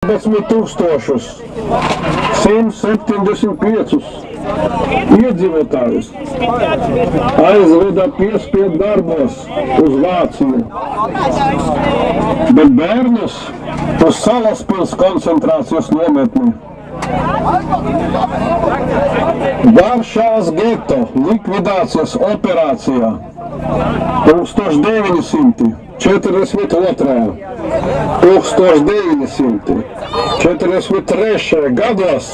175 iedzīvotājus aizveda piespiedu darbos uz Vāciju, bet bērnus uz Salaspils koncentrācijas nometni. Varšavas geto likvidācijas operācijā 1942. 1943. gados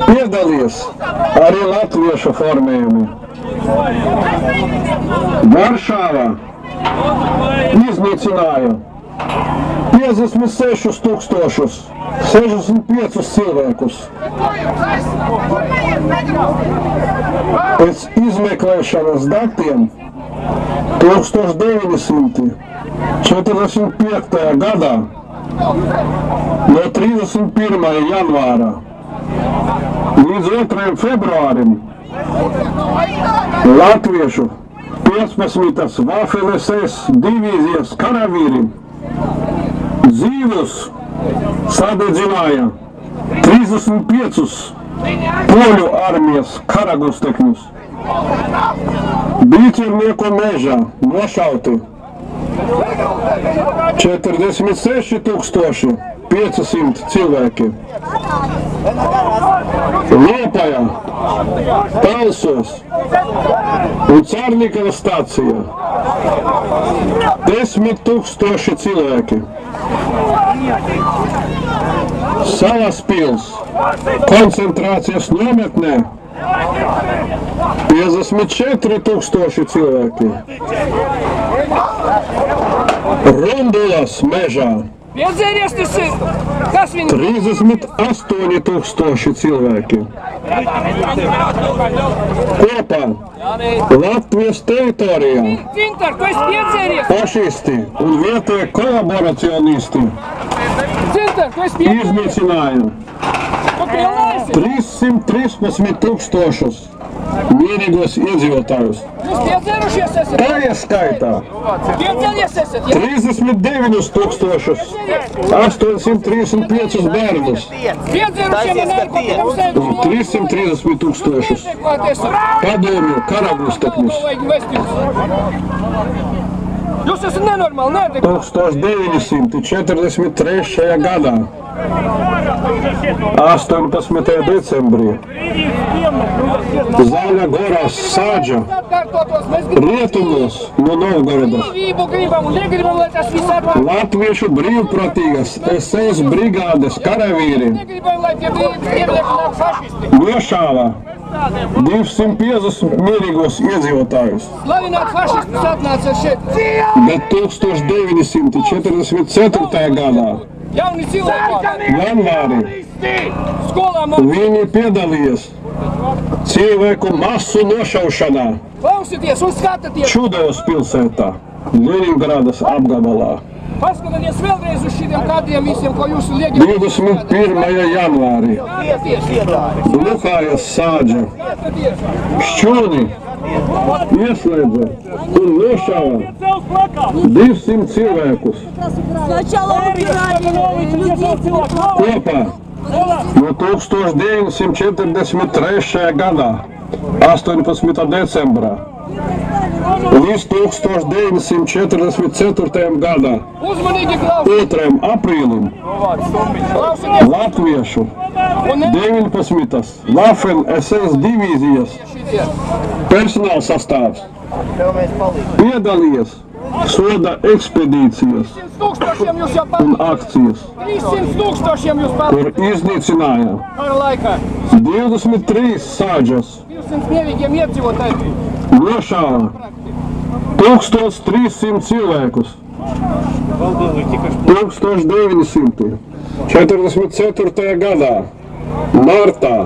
piedalījās arī latviešu formējumi. Varšava iznīcināja 56,065 cilvēkus. Pēc izmeklēšanas datiem 1945. gadā no 31. janvāra līdz 2. februārim latviešu 15. Waffen-SS divīzijas karavīri dzīvus sadedzināja 35 poļu armijas karagustekņus. Biķernieku mežā nošauti 46,500 cilvēki. Liepājā, Talsos un Cārnikava stācijā 10,000 cilvēki. Salaspils koncentrācijas nometnē 54,000 cilvēki. Rundulas mežā 38,000 cilvēki. Kopā Latvijas teritorijā fašisti un vietējie kolaboracionisti iznīcināja 313,000 mierīgos iedzīvotājus. Tā ieskaitā 39,835 bērnus un 330,000 padomju karagustekņus. 1943. gadā 18. decembrī Zaļa Goras sāģa rietumos no Novgorodas latviešu brīvprātīgas SS brigādes karavīri nošāva 250 mierīgos iedzīvotājus. Bet 1944. gadā janvārī viņi piedalījās cilvēku masu nošaušanā Čudovas pilsētā, Ļeņingradas apgabalā. Paskatāties vēlreiz uz šitiem kādiem visiem, ko jūs liegat. 21. janvārī Lukājas sāģa šķūni ieslēdza un nošāva 200 cilvēkus. Kopā no 1943. gadā 18. decembrā līdz 1944. gadā 2. aprīlim latviešu 19. Waffen-SS divīzijas personāla sastāvs piedalījās soda ekspedīcijas un akcijas, kur iznīcināja 23 sāģas, nošāva 1300 cilvēkus. 1944. gadā martā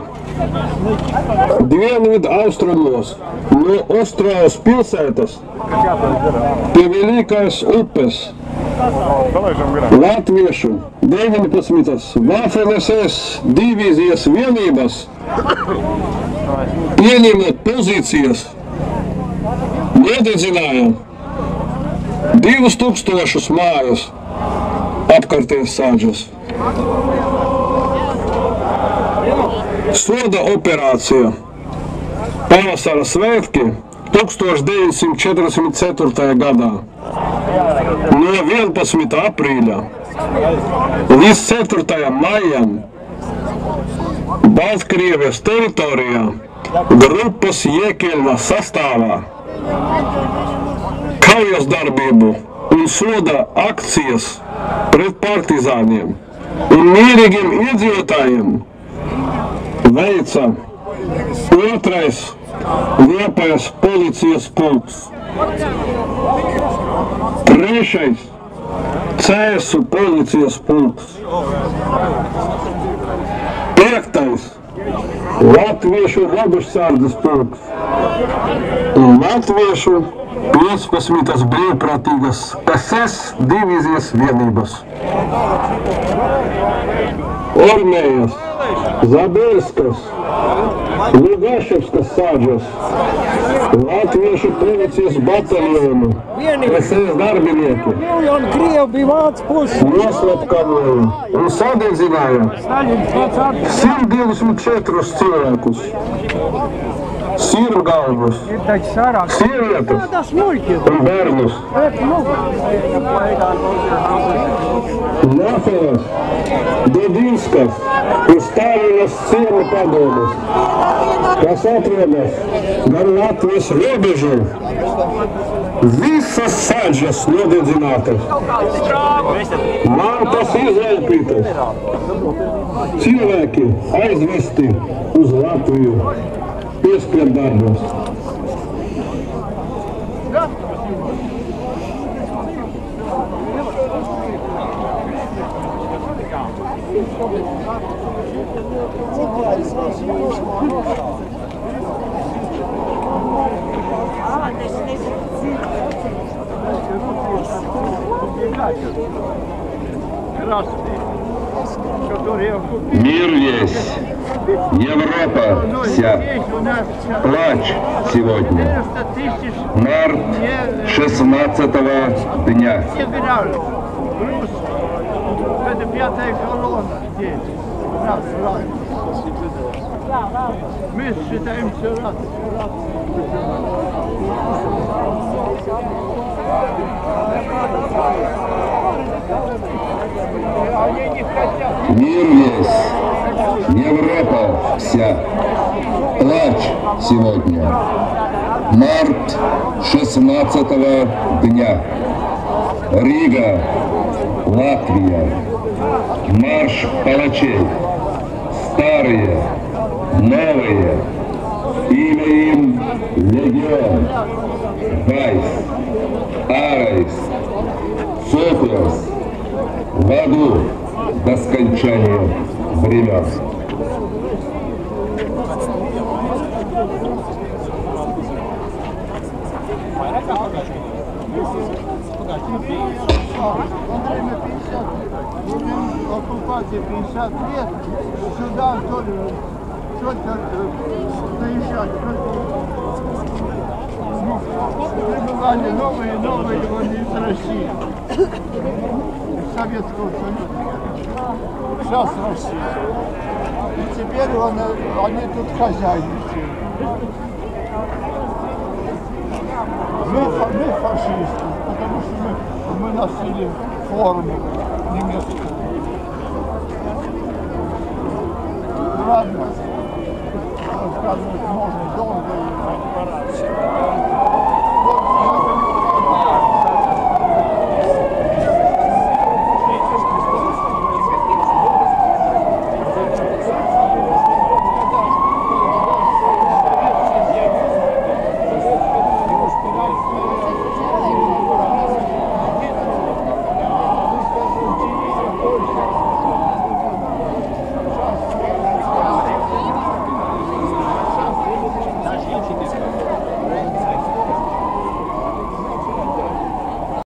dienvidu austrumos no Ostrovas pilsētas pie Velīkās upes latviešu 19. Waffen-SS divīzijas vienības ieņemot pozīcijas iededzināja 2000 mājas apkarties sāģus. Soda operācija Pavasara svētki 1944. gadā no 11. aprīļa līdz 4. maijam Baltkrievijas teritorijā grupas Iekeļna sastāvā kaujas darbību un soda akcijas pret partizāniem un mierīgiem iedzīvotājiem veica 2. Liepājas policijas pulks, 3. Cēsu policijas pulks, 5. Latviešu robežsardzes pulks un Latviešu 15. brīvprātīgas SS divīzijas vienības. Ormējas, Zabelskas, Lugaševskas sāģos, Latviešu policijas bataljonu, SS darbinieki noslapkavoja un sadedzināja 124 cilvēkus, sirmgalvus, sievietes un bērnus. Nafovas, Dudinskas un Stalinas ciemu padomes, kas atrodas gar Latvijas robežu, visas sāģes nodedzinātas, mantas izlaupītas, cilvēki aizvesti uz Latviju piespiedu darbos. Мир весь, Европа вся, плачь сегодня. Март 16 дня. Это 5-я колонна здесь. Мы считаем все раз. Мир весь, Европа вся, плачь сегодня. Март 16 дня. Рига, Латвия. Марш палачей. Старые, новые. Имя им легион. Гайс, Арайс, Софиас. В аду до скончания времен. Оккупации 50 лет, сюда тоже что-то приезжать. Прибывали новые люди из России, из Советского Союза. Сейчас Россия. И теперь они тут хозяйничают. Мы фашисты, потому что мы носили форму немецкую.